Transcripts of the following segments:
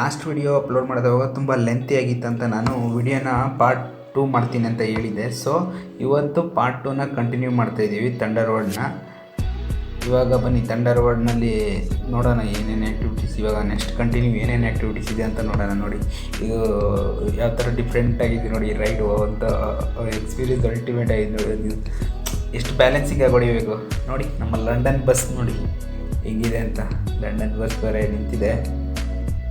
Last video upload ಮಾಡಿದಾಗ ತುಂಬ lengthy ಆಗಿತ್ತಂತ ನಾನು ವಿಡಿಯೋನ ಪಾರ್ಟ್ 2 ಮಾಡ್ತೀನಿ ಅಂತ ಹೇಳಿದ್ದೆ. ಸೊ ಇವತ್ತು ಪಾರ್ಟ್ 2ನ ಕಂಟಿನ್ಯೂ ಮಾಡ್ತಾಯಿದ್ದೀವಿ ಥಂಡರ್ ವರ್ಡ್ನ. ಇವಾಗ ಬನ್ನಿ ಥಂಡರ್ ವರ್ಡ್ನಲ್ಲಿ ನೋಡೋಣ ಏನೇನು ಆ್ಯಕ್ಟಿವಿಟೀಸ್, ಇವಾಗ ನೆಕ್ಸ್ಟ್ ಕಂಟಿನ್ಯೂ ಏನೇನು ಆ್ಯಕ್ಟಿವಿಟೀಸ್ ಇದೆ ಅಂತ ನೋಡೋಣ. ನೋಡಿ ಇದು ಯಾವ ಥರ ಡಿಫ್ರೆಂಟ್ ಆಗಿದೆ ನೋಡಿ ರೈಡು ಅಂತ, ಎಕ್ಸ್ಪೀರಿಯನ್ಸ್ ಅಲ್ಟಿಮೇಟ್ ಆಗಿದೆ ನೋಡಿ. ಎಷ್ಟು ಬ್ಯಾಲೆನ್ಸಿಂಗ್ ಆಗಿ ಹೊಡಿಬೇಕು ನೋಡಿ. ನಮ್ಮ ಲಂಡನ್ ಬಸ್ ನೋಡಿ ಹೆಂಗಿದೆ ಅಂತ, ಲಂಡನ್ ಬಸ್ ಬೇರೆ ನಿಂತಿದೆ.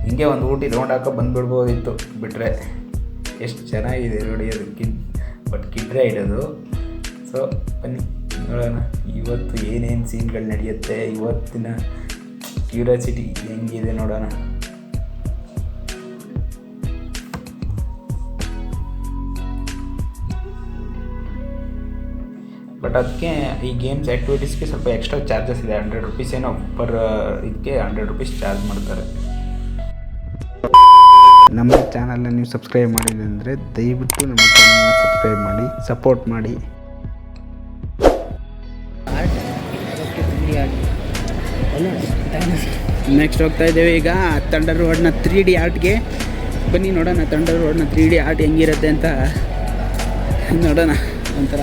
ಹಿಂಗೆ ಒಂದು ಊಟಿ ರೌಂಡ್ ಹಾಕೋ ಬಂದುಬಿಡ್ಬೋದಿತ್ತು ಬಿಟ್ಟರೆ. ಎಷ್ಟು ಚೆನ್ನಾಗಿದೆ ನೋಡಿ ಅದು ಬಟ್ ಕಿಡ್ ರೈಡ್ ಅದು. ಸೊ ಬನ್ನಿ ನೋಡೋಣ ಇವತ್ತು ಏನೇನು ಸೀನ್ಗಳು ನಡೆಯುತ್ತೆ, ಇವತ್ತಿನ ಕ್ಯೂರಿಯಾಸಿಟಿ ಹೆಂಗಿದೆ ನೋಡೋಣ. ಬಟ್ ಅದಕ್ಕೆ ಈ ಗೇಮ್ಸ್ ಆ್ಯಕ್ಟಿವಿಟೀಸ್ಗೆ ಸ್ವಲ್ಪ ಎಕ್ಸ್ಟ್ರಾ ಚಾರ್ಜಸ್ ಇದೆ. 100 ರುಪೀಸ್ ಏನೋ ಪರ್ ಇದಕ್ಕೆ 100 ರುಪೀಸ್ ಚಾರ್ಜ್ ಮಾಡ್ತಾರೆ. ನಮ್ಮ ಚಾನಲ್ನ ನೀವು ಸಬ್ಸ್ಕ್ರೈಬ್ ಮಾಡಿಲ್ಲ ಅಂದರೆ ದಯವಿಟ್ಟು ನಮ್ಮ ಚಾನಲ್ನ ಸಬ್ಸ್ಕ್ರೈಬ್ ಮಾಡಿ, ಸಪೋರ್ಟ್ ಮಾಡಿ. ನೆಕ್ಸ್ಟ್ ಹೋಗ್ತಾ ಇದ್ದೇವೆ ಈಗ ಥಂಡರ್ ವರ್ಡ್ನ 3D ಆರ್ಟ್ಗೆ. ಬನ್ನಿ ನೋಡೋಣ ಥಂಡರ್ ವರ್ಡ್ನ 3D ಆರ್ಟ್ ಹೆಂಗಿರುತ್ತೆ ಅಂತ ನೋಡೋಣ. ಒಂಥರ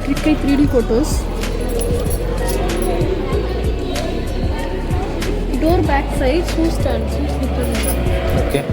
click 3D photos. Door back side, who stands? Who's sleeping? Okay.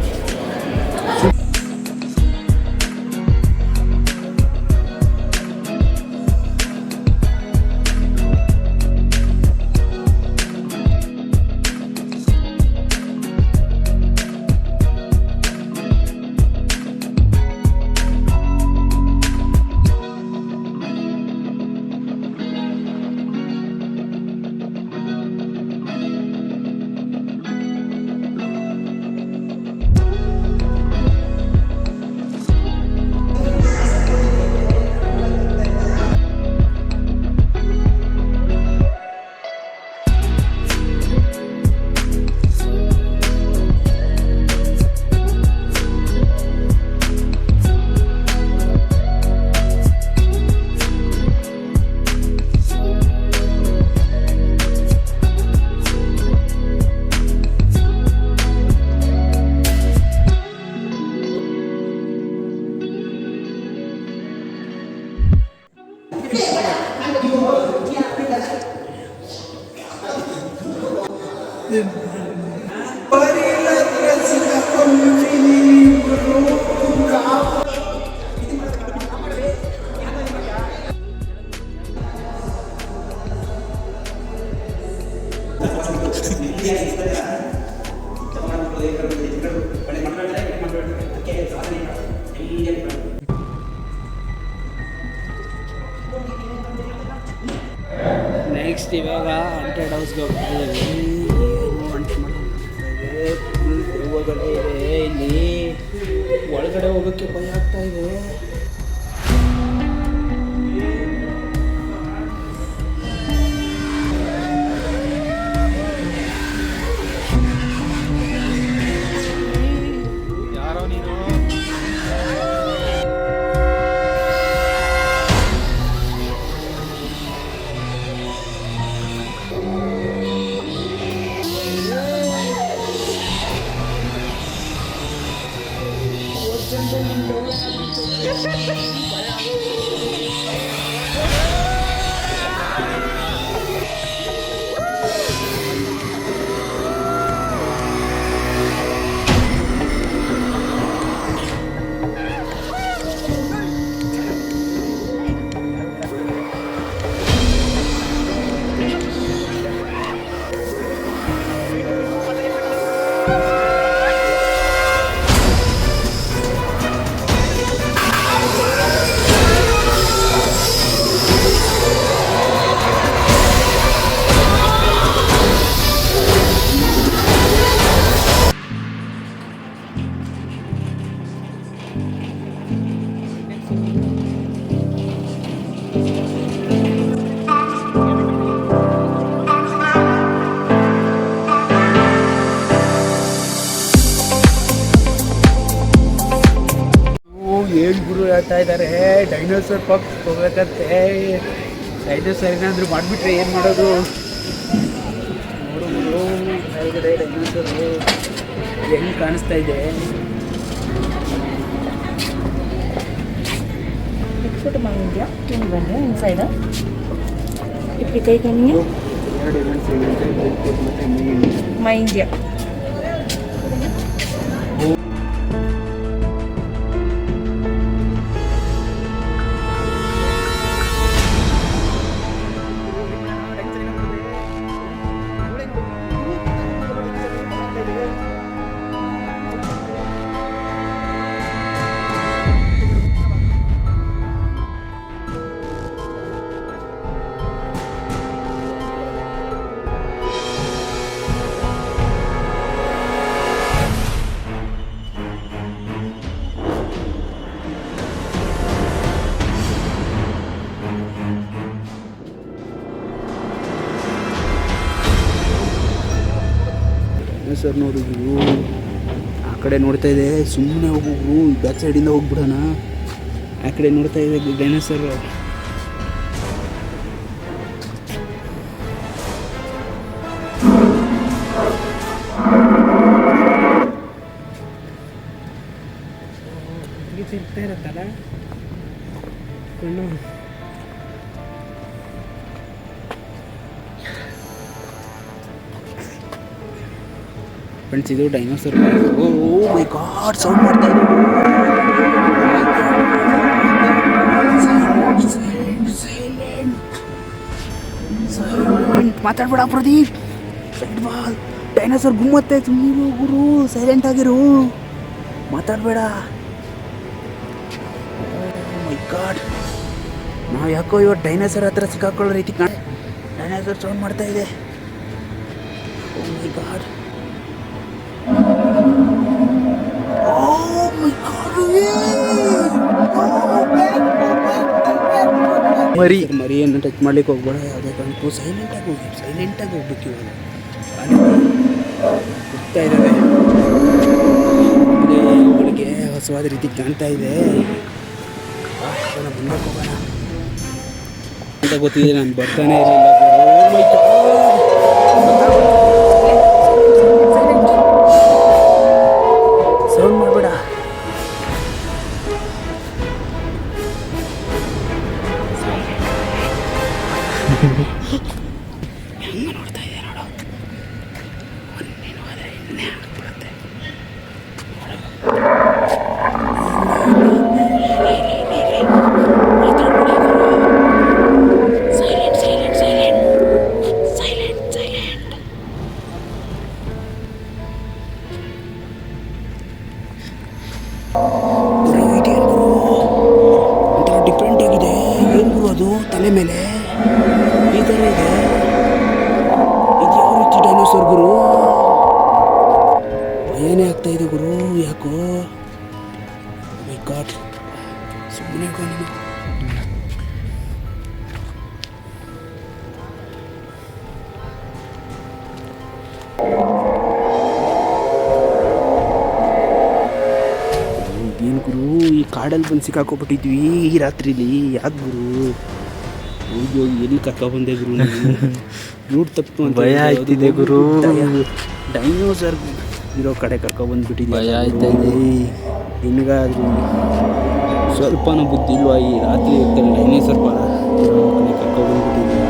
Next ಇವಾಗ ಹಂಡ್ರೆಡ್ ಹೌಸ್ಗೆ ಹೋಗ್ತಿದ್ದೀವಿ. ಒಳಗಡೆ ಇದೆ, ಇಲ್ಲಿ ಒಳಗಡೆ ಹೋಗೋಕ್ಕೆ ಭಯ ಆಗ್ತಾ ಇದೆ. ಯಾರೋ ನೀನು ಗುರು ಹೇಳ್ತಾ ಇದ್ದಾರೆ ಡೈನೋಸರ್ ಪಾರ್ಕ್ ಹೋಗ್ಬೇಕಂತೆ. ಡೈನೋಸರ್ ಏನಾದರೂ ಮಾಡಿಬಿಟ್ರೆ ಏನು ಮಾಡೋದು? ನೋಡು ಕೆಳಗಡೆ ಡೈನೋಸರು ಹೆಂಗೆ ಕಾಣಿಸ್ತಾ ಇದೆ. ಫೋಟೋ ಮಾಡಿದ್ಯಾ ಏನು ಬಂದೆ ಇನ್ಸೈಡ್ ಇಪ್ಪಿ ಕೈ ಕಣ್ಣಿಗೆ 2 events ಇರುತ್ತೆ, ಮತ್ತು ಮೈ ಇಂಡಿಯಾ. ಸರ್ ನೋಡಿದ್ರು ಆ ಕಡೆ ನೋಡ್ತಾ ಇದೆ. ಸುಮ್ಮನೆ ಹೋಗ್ಬಿಟ್ರು, ಬ್ಯಾಕ್ ಸೈಡಿಂದ ಹೋಗ್ಬಿಡೋಣ. ಆ ಕಡೆ ನೋಡ್ತಾ ಇದೆ ಡೈನೋಸರ್. ತಿರ್ತಾ ಇರುತ್ತಲ್ಲ ಕಣ್ಣು. ಫ್ರೆಂಡ್ಸ್, ಇದು ಡೈನೋಸರ್. ಓ ಮೈ ಗಾಡ್, ಸೌಂಡ್ ಮಾಡ್ತಾ ಇದೆ. ಮಾತಾಡ್ಬೇಡ ಪ್ರದೀಪ್, ಸೈಡ್ ಬಾ. ಡೈನೋಸರ್ ಗುಮ್ಮತ್ತೆ, ಸುಮ್ಮನೆ ಗುರು, ಸೈಲೆಂಟ್ ಆಗಿರು, ಮಾತಾಡಬೇಡ. ಮೈ ಗಾಡ್, ನಾವು ಯಾಕೋ ಇವತ್ತು ಡೈನೋಸರ್ ಹತ್ರ ಸಿಕ್ಕಾಕೊಳ್ಳೋ ರೀತಿ ಡೈನೋಸರ್ ಸೌಂಡ್ ಮಾಡ್ತಾ ಇದೆ. ಓ ಮೈ ಗಾಡ್, ಮರಿಯನ್ನು ಟಚ್ ಮಾಡ್ಲಿಕ್ಕೆ ಹೋಗ್ಬೇಡ. ಯಾವುದೇ ಕಾರಣಕ್ಕೂ ಸೈಲೆಂಟಾಗಿ ಹೋಗ್ಬೇಕು. ಇವಾಗ ಹೋಗ್ತಾ ಇದ್ದಾವೆ. ಅವಳಿಗೆ ಹೊಸವಾದ ರೀತಿ ಕಾಣ್ತಾ ಇದೆ. ಮುಂದಕ್ಕೆ ಹೋಗೋಣ ಅಂತ ಗೊತ್ತಿದೆ, ನಾನು ಬರ್ತಾನೆ ಇರಲಿಲ್ಲ. ಸೌಂಡ್ ಮಾಡಬೇಡ. ನೋಡ್ತಾ ಇದೆ ನೋಡು, ನೀನು ಆದರೆ ಇನ್ನೇ ಆಗ್ಬಿಡುತ್ತೆ. ಒಂಥರ ಡಿಫ್ರೆಂಟ್ ಆಗಿದೆ. ಏನು ಗುರು ಅದು ತಲೆ ಮೇಲೆ ಈ ಥರ ಇದೆ? ಇದು ಯಾವ ರೀತಿ ಡೈನೋಸರ್ ಗುರು? ಭಯನೇ ಆಗ್ತಾ ಇದೆ ಗುರು, ಯಾಕೋ. ಮೈ ಗಾಡ್, ಸುಮ್ಮನೆ ನೀನು. ಏನು ಗುರು, ಈ ಕಾಡಲ್ಲಿ ಬಂದು ಸಿಕ್ಕಾಕೊಬಿಟ್ಟಿದ್ವಿ ಈ ರಾತ್ರಿಲಿ. ಯಾಕೆ ಗುರು? ಹೋಗಿ ಎಲ್ಲಿ ಕರ್ಕೊಬಂದೆ ಗುರು? ರೂಟ್ ತಪ್ಪು ಅಂತ ಭಯ ಆಯ್ತಿದೆ ಗುರು. ಡೈನೋಸರ್ ಇರೋ ಕಡೆ ಕರ್ಕೊಬಂದ್ಬಿಟ್ಟಿದ್ವಿ. ಭಯ ಆಯ್ತಾ ಇದೆ. ನಿನಗಾದ್ರೂ ಸ್ವಲ್ಪನೂ ಬುದ್ಧಿ ಇಲ್ವಾ? ಈ ರಾತ್ರಿ ಇರ್ತಾರೆ ಡೈನೋಸರ್ ಕಡೆ ಕರ್ಕೊಬಂದ್ಬಿಟ್ಟಿದ್ಯಾ?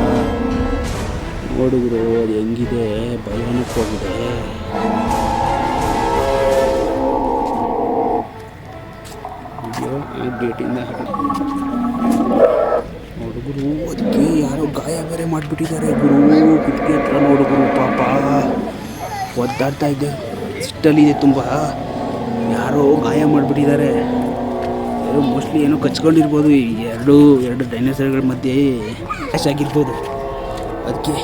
ನೋಡುಗುರು, ಅದು ಹೆಂಗಿದೆ, ಭಯಾನಕ ಹೋಗಿದೆ. ಆ ಗೇಟಿಂದ ನೋಡುಗುರು, ಅದಕ್ಕೆ ಯಾರೋ ಗಾಯ ಬೇರೆ ಮಾಡಿಬಿಟ್ಟಿದ್ದಾರೆ ಗುರು. ಕಿಟಕಿ ಹತ್ರ ನೋಡುಗುರು, ಪಾಪ ಒದ್ದಾಡ್ತಾ ಇದ್ದೆ. ಸಿಟ್ಟಲ್ಲಿದೆ ತುಂಬ. ಯಾರೋ ಗಾಯ ಮಾಡಿಬಿಟ್ಟಿದ್ದಾರೆ. ಯಾರೋ ಮೋಸ್ಟ್ಲಿ ಏನೋ ಕಚ್ಕೊಂಡಿರ್ಬೋದು. ಎರಡು ಡೈನೋಸರ್ಗಳ ಮಧ್ಯೆ ಕ್ಯಾಶ್ ಆಗಿರ್ಬೋದು. ಅದಕ್ಕೆ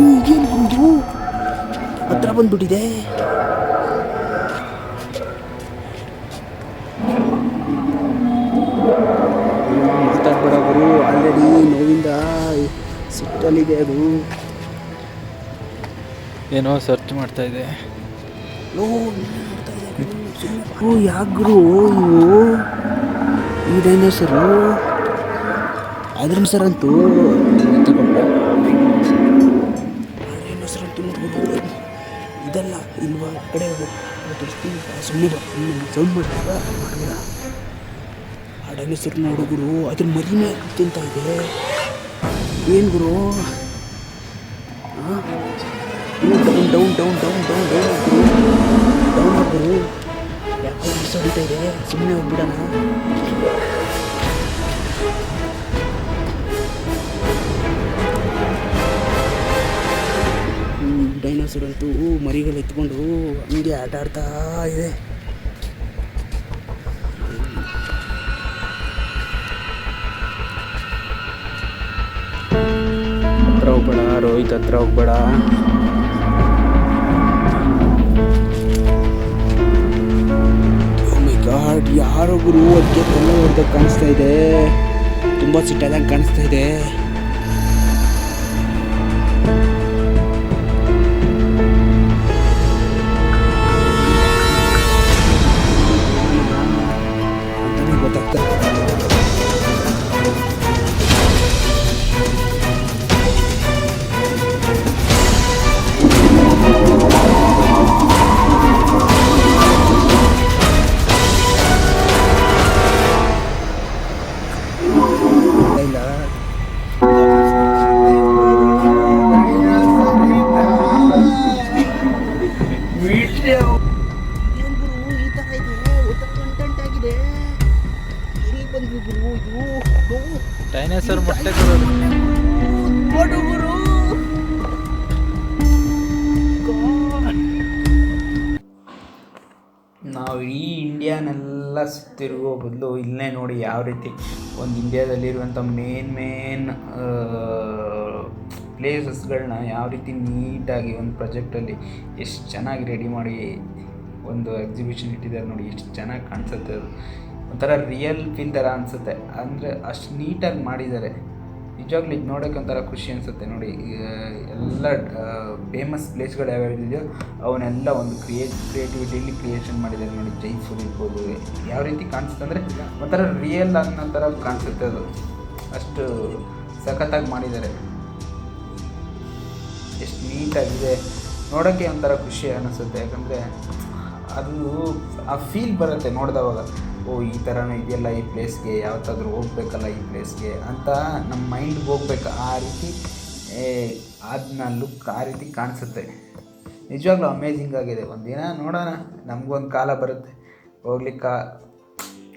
ಈಗೇನು ಗುರು ಹತ್ರ ಬಂದುಬಿಟ್ಟಿದೆ. ಮಾತಾಡ್ಬೇಡ ಗುರು, ಆಲ್ರೆಡಿ ನೋವಿಂದ ಸಿಟ್ಟಲ್ಲಿದೆ ಅದು. ಏನೋ ಸರ್ಚ್ ಮಾಡ್ತಾ ಇದೆ. ಯಾಕೆ ಗುರು ಇವು ಈ ಡೈನೋಸರು? ಅದ್ರ ಅಂತೂ ಡೈನೋಸರ್ ಅಂತೂ ನೋಡ್ಬೋದು. ಇದಲ್ಲ ಇಲ್ವಾ, ಕಡೆ ಹೋಗ್ಬೇಕು. ಸುಮ್ಮನೆ ಸೌಂಡ್ ಮಾಡಿದಾಗ ಮಾಡಬೇಡ. ಆ ಡೈನೋಸರ್ ನೋಡು ಗುರು, ಅದ್ರ ಮರಿನೇ ತಿಂತ ಇದೆ. ಏನು ಗುರು? Down down down down down down down ಗುರು. ಯಾಕೋ ಮಿಸ್ ಹೊಡಿತಾ ಇದೆ, ಸುಮ್ಮನೆ ಹೋಗ್ಬಿಡೋಣ. ಡೈನೋಸರ್ ಅಂತೂ ಮರಿಗಳು ಎತ್ಕೊಂಡು ಹಂಗೆ ಆಟ ಆಡ್ತಾ ಇದೆ. ಹತ್ರ ಹೋಗ್ಬೇಡ ರೋಹಿತ್, ಹತ್ರ ಹೋಗ್ಬೇಡ. ಓ ಮೈ ಗಾಡ್, ಯಾರೋ ಗುರು ಅದಕ್ಕೆ ತೊಂದರೆ ಹೊಡೆದಾಗ ಕಾಣಿಸ್ತಾ ಇದೆ. ತುಂಬ ಸಿಟ್ಟಾದಂಗೆ ಕಾಣಿಸ್ತಾ ಇದೆ. ಡೈನೋಸರ್ ಮೊಟ್ಟೆ ನಾವು ಈ ಇಂಡಿಯಾನೆಲ್ಲ ಸುತ್ತಿರುಗೋ ಬದಲು ಇಲ್ಲೇ ನೋಡಿ ಯಾವ ರೀತಿ ಒಂದು ಇಂಡಿಯಾದಲ್ಲಿರುವಂಥ ಮೇನ್ ಪ್ಲೇಸಸ್ಗಳನ್ನ ಯಾವ ರೀತಿ ನೀಟಾಗಿ ಒಂದು ಪ್ರಾಜೆಕ್ಟಲ್ಲಿ ಎಷ್ಟು ಚೆನ್ನಾಗಿ ರೆಡಿ ಮಾಡಿ ಒಂದು ಎಕ್ಸಿಬಿಷನ್ ಇಟ್ಟಿದ್ದಾರೆ ನೋಡಿ. ಎಷ್ಟು ಚೆನ್ನಾಗಿ ಕಾಣಿಸುತ್ತೆ. ಅದು ಒಂಥರ ರಿಯಲ್ ಫೀಲ್ ಥರ ಅನಿಸುತ್ತೆ. ಅಂದರೆ ಅಷ್ಟು ನೀಟಾಗಿ ಮಾಡಿದ್ದಾರೆ. ನಿಜವಾಗ್ಲೂ ಇದು ನೋಡೋಕೆ ಒಂಥರ ಖುಷಿ ಅನಿಸುತ್ತೆ ನೋಡಿ. ಎಲ್ಲ ಫೇಮಸ್ ಪ್ಲೇಸ್ಗಳು ಯಾವ್ಯಾವಿದೆಯೋ ಅವನ್ನೆಲ್ಲ ಒಂದು ಕ್ರಿಯೇಟಿವಿಟಿಯಲ್ಲಿ ಕ್ರಿಯೇಷನ್ ಮಾಡಿದ್ದಾರೆ ನೋಡಿ. ಜೈಪುರ್ ಇರ್ಬೋದು, ಯಾವ ರೀತಿ ಕಾಣಿಸುತ್ತೆ ಅಂದರೆ ಒಂಥರ ರಿಯಲ್ ಅನ್ನೋ ಥರ ಕಾಣಿಸುತ್ತೆ. ಅದು ಅಷ್ಟು ಸಖತ್ತಾಗಿ ಮಾಡಿದ್ದಾರೆ. ಎಷ್ಟು ನೀಟಾಗಿದೆ ನೋಡೋಕ್ಕೆ ಒಂಥರ ಖುಷಿ ಅನ್ನಿಸುತ್ತೆ. ಯಾಕಂದರೆ ಅದು ಆ ಫೀಲ್ ಬರುತ್ತೆ ನೋಡಿದವಾಗ. ಓ ಈ ಥರನೂ ಇದೆಯಲ್ಲ ಈ ಪ್ಲೇಸ್ಗೆ, ಯಾವತ್ತಾದ್ರೂ ಹೋಗ್ಬೇಕಲ್ಲ ಈ ಪ್ಲೇಸ್ಗೆ ಅಂತ ನಮ್ಮ ಮೈಂಡ್ಗೆ ಹೋಗ್ಬೇಕು. ಆ ರೀತಿ ಅದನ್ನ ಲುಕ್ ಆ ರೀತಿ ಕಾಣಿಸುತ್ತೆ. ನಿಜವಾಗ್ಲೂ ಅಮೇಝಿಂಗ್ ಆಗಿದೆ. ಒಂದಿನ ನೋಡೋಣ, ನಮಗೊಂದು ಕಾಲ ಬರುತ್ತೆ ಹೋಗ್ಲಿಕ್ಕೆ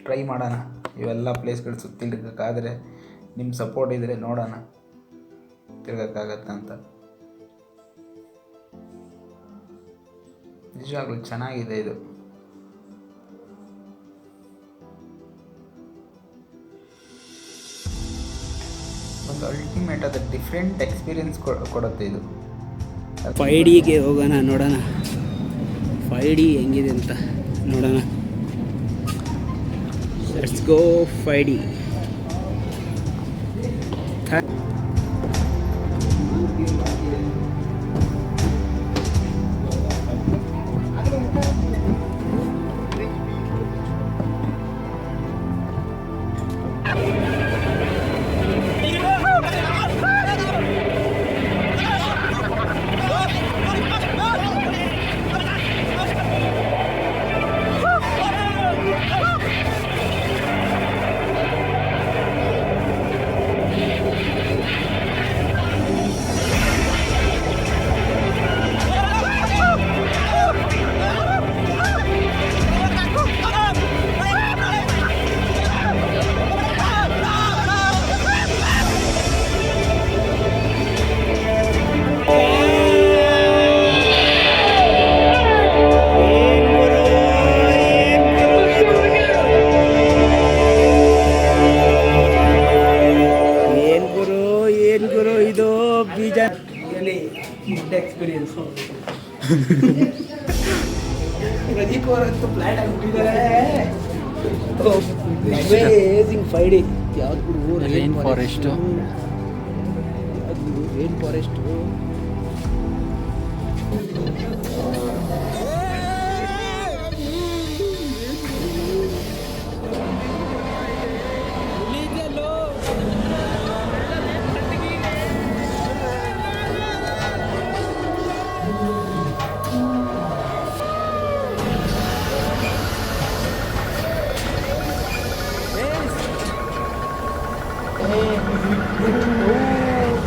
ಟ್ರೈ ಮಾಡೋಣ. ಇವೆಲ್ಲ ಪ್ಲೇಸ್ಗಳು ಸುತ್ತಿಡ್ಬೇಕಾದ್ರೆ ನಿಮ್ಮ ಸಪೋರ್ಟ್ ಇದ್ದರೆ ನೋಡೋಣ ತಿರ್ಗೋಕ್ಕಾಗತ್ತಂತ. ನಿಜವಾಗ್ಲೂ ಚೆನ್ನಾಗಿದೆ ಇದು. ಒಂದು ಅಲ್ಟಿಮೇಟ್ ಆದ ಡಿಫ್ರೆಂಟ್ ಎಕ್ಸ್ಪೀರಿಯನ್ಸ್ ಕೊಡುತ್ತೆ ಇದು. 5Dಗೆ ಹೋಗೋಣ, ನೋಡೋಣ 5D ಹೆಂಗಿದೆ ಅಂತ ನೋಡೋಣ. Let's go 5D. Experience Pradeep ಅವರಂತೂ ಫ್ಲಾಟ್ ಆಗಿಬಿಟ್ಟಿದ್ದಾರೆ. Amazing 5D. ಯಾವ್ದು ರೈನ್ ಫಾರೆಸ್ಟು, ರೈನ್ ಫಾರೆಸ್ಟು.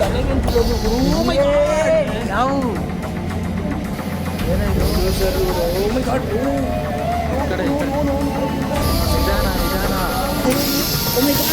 ತಲೆಗಂತಿರೋದು ಗುರು. Oh my God. ನಾವು Oh my God. ಕಡೆ ನಿಧಾನ ನಿಧಾನ. Oh my God.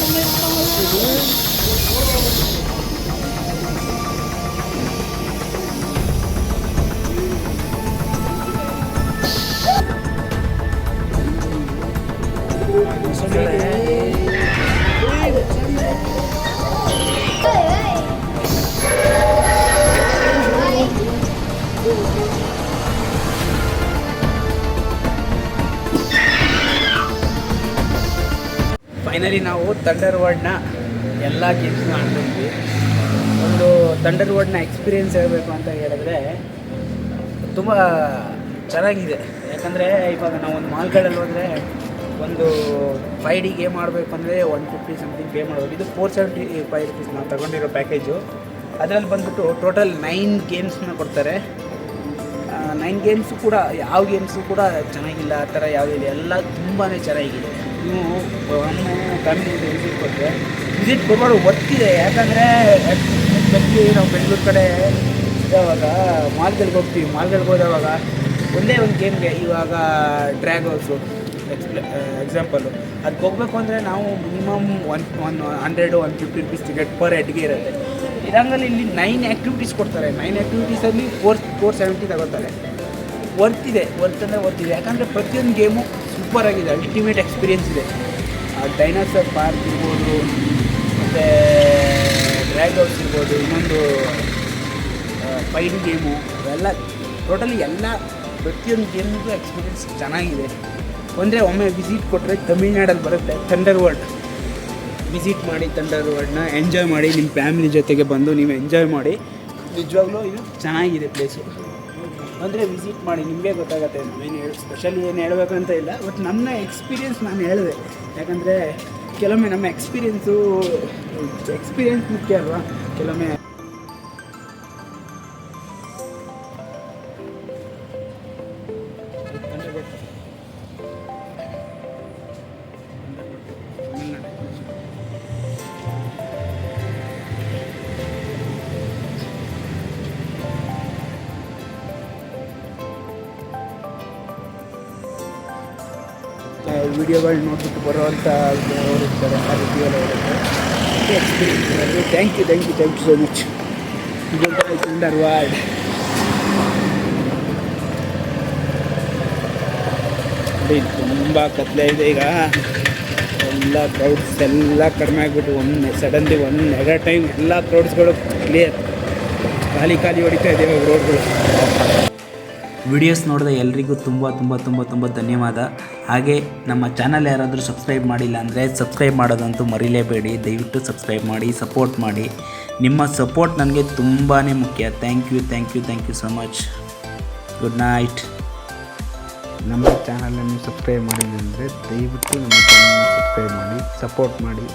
ಫೈನಲಿ ನಾವು ಥಂಡರ್ ವರ್ಡ್ನ ಎಲ್ಲ ಗೇಮ್ಸ್ನ ಆಡ್ತಿದ್ವಿ. ಒಂದು ಥಂಡರ್ ವರ್ಡ್ನ ಎಕ್ಸ್ಪೀರಿಯೆನ್ಸ್ ಹೇಳಬೇಕು ಅಂತ ಹೇಳಿದ್ರೆ ತುಂಬ ಚೆನ್ನಾಗಿದೆ. ಯಾಕಂದರೆ ಇವಾಗ ನಾವು ಒಂದು ಮಾಲ್ಗಳಲ್ಲಿ ಹೋದರೆ ಒಂದು 5D ಗೇಮ್ ಆಡಬೇಕು ಅಂದರೆ 150 ಸಮಥಿಂಗ್ ಪೇ ಮಾಡ್ಬೋದು. ಇದು 475 rupees ನಾವು ತಗೊಂಡಿರೋ ಪ್ಯಾಕೇಜು. ಅದರಲ್ಲಿ ಬಂದ್ಬಿಟ್ಟು ಟೋಟಲ್ 9 ಗೇಮ್ಸ್ನ ಕೊಡ್ತಾರೆ. 9 ಗೇಮ್ಸು ಕೂಡ ಯಾವ ಗೇಮ್ಸು ಕೂಡ ಚೆನ್ನಾಗಿಲ್ಲ, ಆ ಥರ ಯಾವುದಿಲ್ಲ, ಎಲ್ಲ ತುಂಬಾ ಚೆನ್ನಾಗಿದೆ. ನೀವು ಒಮ್ಮೆ ಫ್ಯಾಮಿಲಿ ವಿಸಿಟ್ ಕೊಡಬಾರ್ದು, ಒತ್ತಿದೆ. ಯಾಕಂದರೆ ಎಸ್ಪೆಷಲಿ ನಾವು ಬೆಂಗಳೂರು ಕಡೆ ಇದ್ದಾವಾಗ ಮಾಲ್ಗಳಿಗೆ ಹೋಗ್ತೀವಿ. ಮಾಲ್ಗಳಿಗೆ ಹೋದವಾಗ ಒಂದೇ ಒಂದು ಗೇಮ್ಗೆ, ಇವಾಗ ಡ್ರ್ಯಾಗ್ ಹೌಸು ಎಕ್ಸಾಂಪಲು, ಅದಕ್ಕೆ ಹೋಗ್ಬೇಕು ಅಂದರೆ ನಾವು ಮಿನಿಮಮ್ 100-150 rupees ಟಿಕೆಟ್ ಪರ್ ಹೆಡ್ಗೆ ಇರುತ್ತೆ. ಇದಂಗಲ್ಲಿ ಇಲ್ಲಿ 9 ಆ್ಯಕ್ಟಿವಿಟೀಸ್ ಕೊಡ್ತಾರೆ. 9 ಆ್ಯಕ್ಟಿವಿಟೀಸಲ್ಲಿ 470 ತಗೋತಾರೆ. ವರ್ತಿದೆ ಯಾಕಂದರೆ ಪ್ರತಿಯೊಂದು ಗೇಮು ಸೂಪರಾಗಿದೆ, ಅಲ್ಟಿಮೇಟ್ ಎಕ್ಸ್ಪೀರಿಯೆನ್ಸ್ ಇದೆ. ಡೈನೋಸರ್ ಪಾರ್ಕ್ ಇರ್ಬೋದು, ಮತ್ತು ಡ್ರ್ಯಾಗ್ ಹೌಸ್ ಇರ್ಬೋದು, ಇನ್ನೊಂದು 5D ಗೇಮು, ಅವೆಲ್ಲ ಟೋಟಲಿ ಎಲ್ಲ ಪ್ರತಿಯೊಂದು ಗೇಮ್ಗೂ ಎಕ್ಸ್ಪೀರಿಯೆನ್ಸ್ ಚೆನ್ನಾಗಿದೆ. ಅಂದರೆ ಒಮ್ಮೆ ವಿಸಿಟ್ ಕೊಟ್ಟರೆ ತಮಿಳ್ನಾಡಲ್ಲಿ ಬರುತ್ತೆ ಥಂಡರ್ ವರ್ಲ್ಡ್. ವಿಸಿಟ್ ಮಾಡಿ ಥಂಡರ್ ವರ್ಲ್ಡ್ನ ಎಂಜಾಯ್ ಮಾಡಿ, ನಿಮ್ಮ ಫ್ಯಾಮಿಲಿ ಜೊತೆಗೆ ಬಂದು ನೀವು ಎಂಜಾಯ್ ಮಾಡಿ. ನಿಜವಾಗ್ಲೂ ಇದು ಚೆನ್ನಾಗಿದೆ ಪ್ಲೇಸು. ಅಂದರೆ ವಿಸಿಟ್ ಮಾಡಿ, ನಿಮಗೆ ಗೊತ್ತಾಗುತ್ತೆ. ಸ್ಪೆಷಲಿ ಏನು ಹೇಳಬೇಕಂತ ಇಲ್ಲ, ಬಟ್ ನನ್ನ ಎಕ್ಸ್ಪೀರಿಯೆನ್ಸ್ ನಾನು ಹೇಳಿದೆ. ಯಾಕಂದರೆ ಕೆಲವೊಮ್ಮೆ ನಮ್ಮ ಎಕ್ಸ್ಪೀರಿಯೆನ್ಸ್ ಮುಖ್ಯ ಅಲ್ವಾ. ಕೆಲವೊಮ್ಮೆ ವಿಡಿಯೋಗಳು ನೋಡ್ಬಿಟ್ಟು ಬರೋವಂಥ ಅವರು ಇರ್ತಾರೆ, ಆ ರಿವ್ಯೂ ಎಲ್ಲ ಇರುತ್ತೆ. ಎಕ್ಸ್ಪೀರಿಯೆನ್ಸ್ ಇರೋದು. Thank you so much. Thunder world ತುಂಬ ಕತ್ಲೆ ಇದೆ ಈಗ. ಎಲ್ಲ ಕ್ರೌಡ್ಸ್ ಎಲ್ಲ ಕಡಿಮೆ ಆಗಿಬಿಟ್ಟು ಸಡನ್ಲಿ ಎಟ್ ಅ ಟೈಮ್ ಎಲ್ಲ ಕ್ರೌಡ್ಸ್ಗಳು ಕ್ಲಿಯರ್, ಖಾಲಿ ಹೊಡಿತಾ ಇದ್ದೇವೆ ರೋಡ್ಗಳು. ವಿಡಿಯೋಸ್ ನೋಡಿದ ಎಲ್ರಿಗೂ ತುಂಬ ಧನ್ಯವಾದ. ಹಾಗೆ ನಮ್ಮ ಚಾನಲ್ ಯಾರಾದರೂ ಸಬ್ಸ್ಕ್ರೈಬ್ ಮಾಡಿಲ್ಲ ಅಂದರೆ ಸಬ್ಸ್ಕ್ರೈಬ್ ಮಾಡೋದಂತೂ ಮರಿಲೇಬೇಡಿ. ದಯವಿಟ್ಟು ಸಬ್ಸ್ಕ್ರೈಬ್ ಮಾಡಿ, ಸಪೋರ್ಟ್ ಮಾಡಿ. ನಿಮ್ಮ ಸಪೋರ್ಟ್ ನನಗೆ ತುಂಬಾ ಮುಖ್ಯ. Thank you so much. Good night. ನಮ್ಮ ಚಾನಲನ್ನು ಸಬ್ಸ್ಕ್ರೈಬ್ ಮಾಡಿಲ್ಲ ಅಂದರೆ ದಯವಿಟ್ಟು ನಮ್ಮ ಚಾನಲನ್ನು ಸಬ್ಸ್ಕ್ರೈಬ್ ಮಾಡಿ, ಸಪೋರ್ಟ್ ಮಾಡಿ.